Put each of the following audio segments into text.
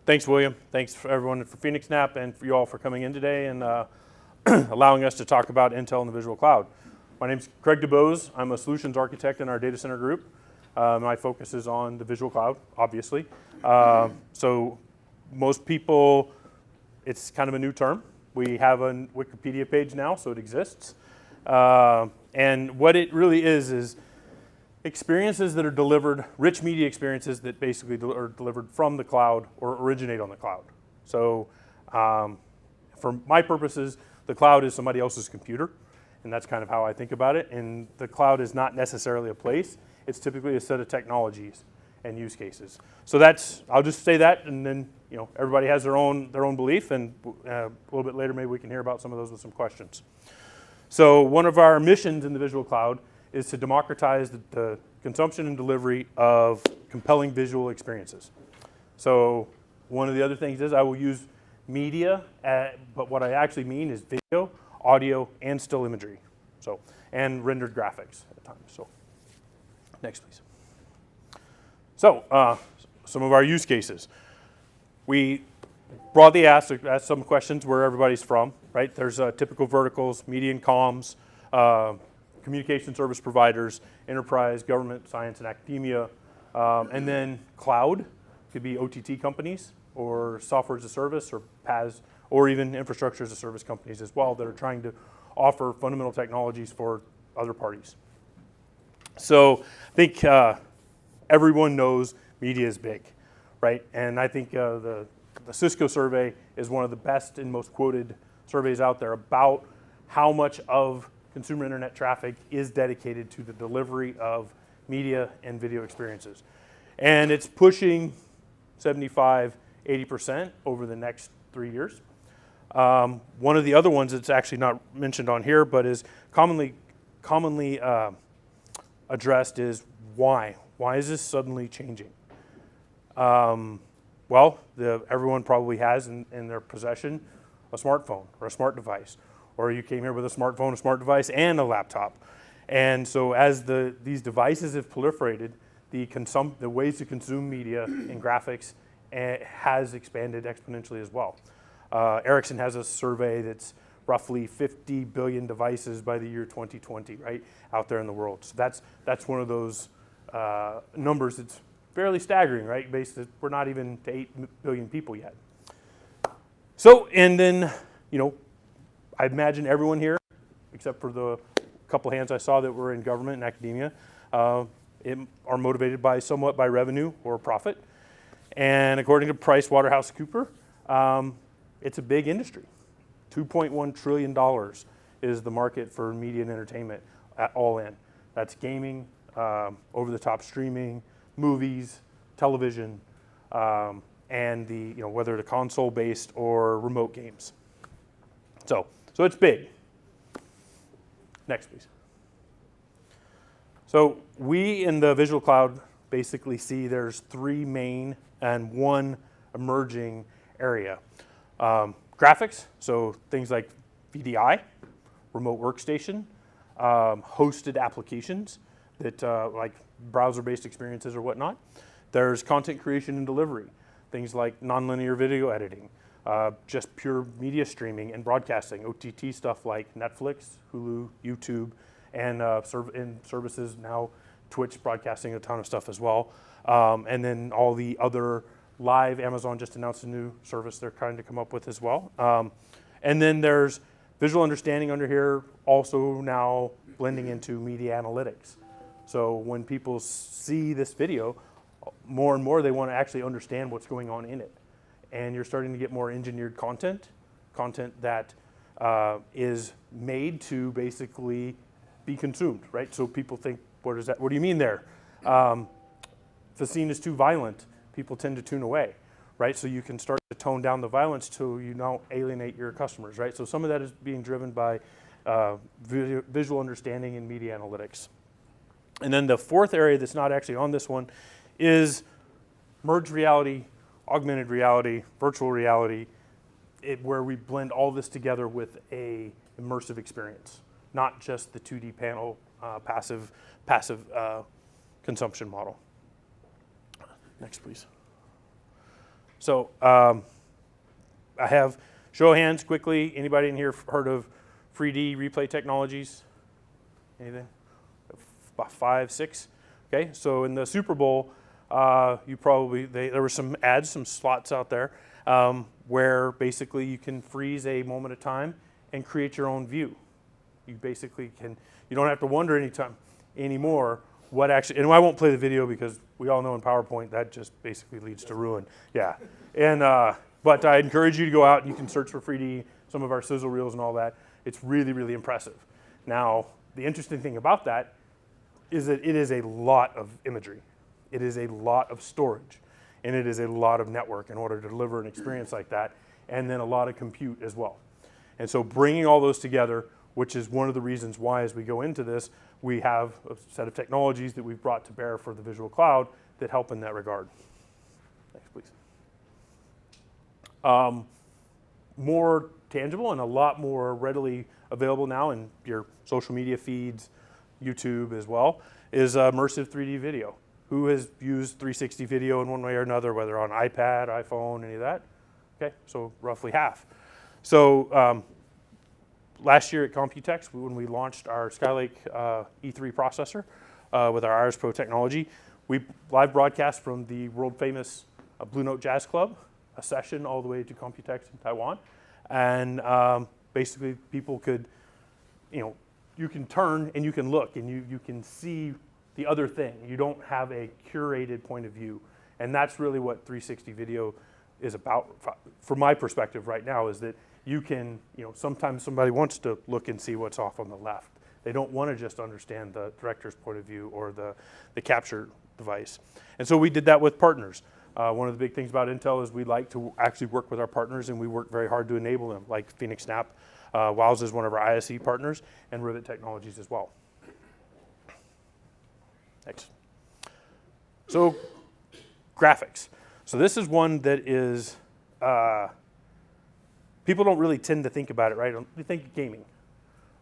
Thanks, William. Thanks for everyone for Phoenix Nap and for you all for coming in today and allowing us to talk about Intel and the visual cloud. My name is Kreig DuBose. I'm a solutions architect in our data center group. My focus is on the visual cloud, obviously. So most people, it's kind of a new term. We have a Wikipedia page now, so it exists. And what it really is experiences that are delivered, rich media experiences that basically are delivered from the cloud or originate on the cloud. So for my purposes, the cloud is somebody else's computer, and that's kind of how I think about it. And the cloud is not necessarily a place. It's typically a set of technologies and use cases. So that's, I'll just say that, and then everybody has their own belief, and a little bit later maybe we can hear about some of those with some questions. So one of our missions in the visual cloud is to democratize the consumption and delivery of compelling visual experiences. So one of the other things is I will use media, but what I actually mean is video, audio, and still imagery. So, and rendered graphics at times. So next, please. So some of our use cases. We broadly asked some questions where everybody's from, right? There's typical verticals, media and comms, communication service providers, enterprise, government, science, and academia. And then cloud could be OTT companies or software as a service or PaaS, or even infrastructure as a service companies as well that are trying to offer fundamental technologies for other parties. So I think everyone knows media is big, right? And I think the Cisco survey is one of the best and most quoted surveys out there about how much of consumer internet traffic is dedicated to the delivery of media and video experiences. And it's pushing 75, 80% over the next 3 years. One of the other ones that's actually not mentioned on here, but is commonly addressed is why? Why is this suddenly changing? Well, everyone probably has in their possession a smartphone or a smart device, or you came here with a smartphone, a smart device, and a laptop. And so as these devices have proliferated, the ways to consume media and graphics has expanded exponentially as well. Ericsson has a survey that's roughly 50 billion devices by the year 2020, right, out there in the world. So that's one of those numbers that's fairly staggering, right? We're not even to 8 billion people yet. So, and then, I imagine everyone here, except for the couple hands I saw that were in government and academia, are motivated somewhat by revenue or profit. And according to PricewaterhouseCoopers, it's a big industry. $2.1 trillion is the market for media and entertainment all in. That's gaming, over-the-top streaming, movies, television, and whether the console-based or remote games. So it's big. Next, please. So we in the visual cloud basically see there's three main and one emerging area. Graphics, so things like VDI, remote workstation, hosted applications that like browser-based experiences or whatnot. There's content creation and delivery, things like nonlinear video editing, just pure media streaming and broadcasting, OTT stuff like Netflix, Hulu, YouTube, and services now, Twitch broadcasting a ton of stuff as well. And then all the other live, Amazon just announced a new service they're trying to come up with as well. And then there's visual understanding under here, also now blending into media analytics. So when people see this video, more and more they want to actually understand what's going on in it. And you're starting to get more engineered content that is made to basically be consumed, right? So people think, what do you mean there? If the scene is too violent, people tend to tune away, right? So you can start to tone down the violence till you don't alienate your customers, right? So some of that is being driven by visual understanding and media analytics. And then the fourth area that's not actually on this one is merged reality, augmented reality, virtual reality, where we blend all this together with a immersive experience, not just the 2D panel passive consumption model. Next, please. So I have, show of hands quickly, anybody in here heard of 3D replay technologies? Anything? 5, 6? Okay, so in the Super Bowl, you probably, there were some ads, some slots out there where basically you can freeze a moment of time and create your own view. You basically can, you don't have to wonder anymore what actually, and I won't play the video because we all know in PowerPoint that just basically leads to ruin. Yeah, and but I encourage you to go out and you can search for 3D, some of our sizzle reels and all that. It's really, really impressive. Now, the interesting thing about that is that it is a lot of imagery. It is a lot of storage, and it is a lot of network in order to deliver an experience like that, and then a lot of compute as well. And so bringing all those together, which is one of the reasons why as we go into this, we have a set of technologies that we've brought to bear for the visual cloud that help in that regard. Next, please. More tangible and a lot more readily available now in your social media feeds, YouTube as well, is immersive 3D video. Who has used 360 video in one way or another, whether on iPad, iPhone, any of that? Okay, so roughly half. So last year at Computex, when we launched our Skylake E3 processor with our Iris Pro technology, we live broadcast from the world famous Blue Note Jazz Club, a session all the way to Computex in Taiwan. And basically people could, you can turn and you can look and you can see the other thing. You don't have a curated point of view. And that's really what 360 video is about, from my perspective right now, is that you can, sometimes somebody wants to look and see what's off on the left. They don't want to just understand the director's point of view or the capture device. And so we did that with partners. One of the big things about Intel is we like to actually work with our partners, and we work very hard to enable them, like Phoenix Snap. WOWS is one of our ISE partners, and Rivet Technologies as well. Next. So graphics. So this is one that is, people don't really tend to think about it, right? They think gaming.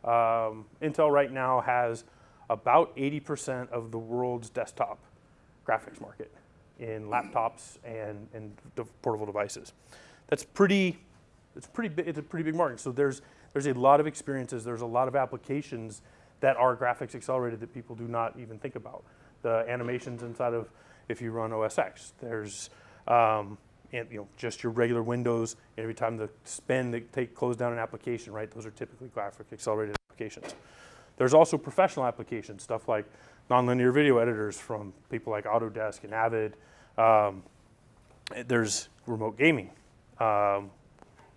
Intel right now has about 80% of the world's desktop graphics market in laptops and portable devices. It's a pretty big market. So there's a lot of experiences, there's a lot of applications that are graphics accelerated that people do not even think about. The animations inside of, if you run OS X, there's just your regular Windows. Every time the spin to close down an application, right? Those are typically graphic accelerated applications. There's also professional applications, stuff like nonlinear video editors from people like Autodesk and Avid. There's remote gaming.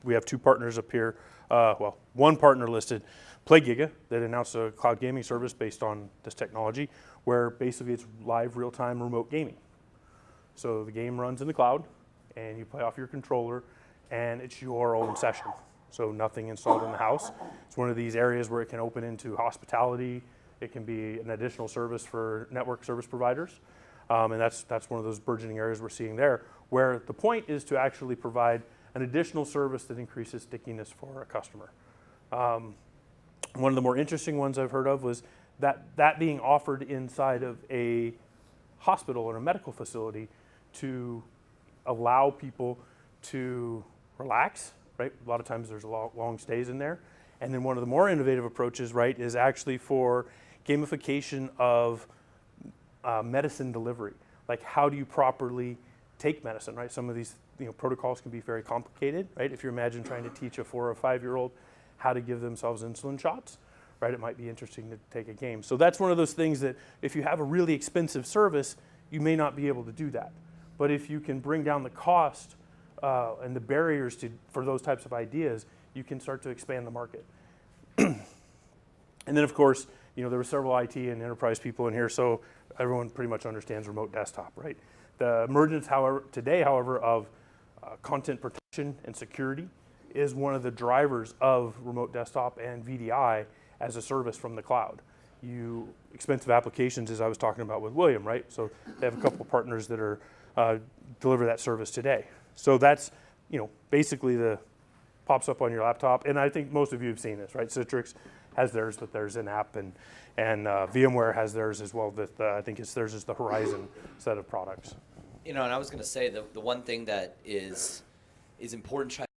We have 2 partners up here. Well, one partner listed, PlayGiga, that announced a cloud gaming service based on this technology, where basically it's live real-time remote gaming. So the game runs in the cloud, and you play off your controller, and it's your own session. So nothing installed in the house. It's one of these areas where it can open into hospitality. It can be an additional service for network service providers. And that's one of those burgeoning areas we're seeing there, where the point is to actually provide an additional service that increases stickiness for a customer. One of the more interesting ones I've heard of was that being offered inside of a hospital or a medical facility to allow people to relax, right? A lot of times there's long stays in there. And then one of the more innovative approaches, right, is actually for gamification of medicine delivery. Like, how do you properly take medicine, right? Some of these protocols can be very complicated, right? If you imagine trying to teach a 4 or 5-year-old how to give themselves insulin shots, right? It might be interesting to take a game. So that's one of those things that if you have a really expensive service, you may not be able to do that. But if you can bring down the cost and the barriers for those types of ideas, you can start to expand the market. And then, of course, there were several IT and enterprise people in here, so everyone pretty much understands remote desktop, right? The emergence, today, of content protection and security is one of the drivers of remote desktop and VDI as a service from the cloud. Expensive applications, as I was talking about with William, right? So they have a couple of partners that are deliver that service today. So that's, basically pops up on your laptop, and I think most of you have seen this, right? Citrix has theirs, but there's an app, and VMware has theirs as well. With I think theirs is the Horizon set of products. You know, and I was going to say the one thing that is important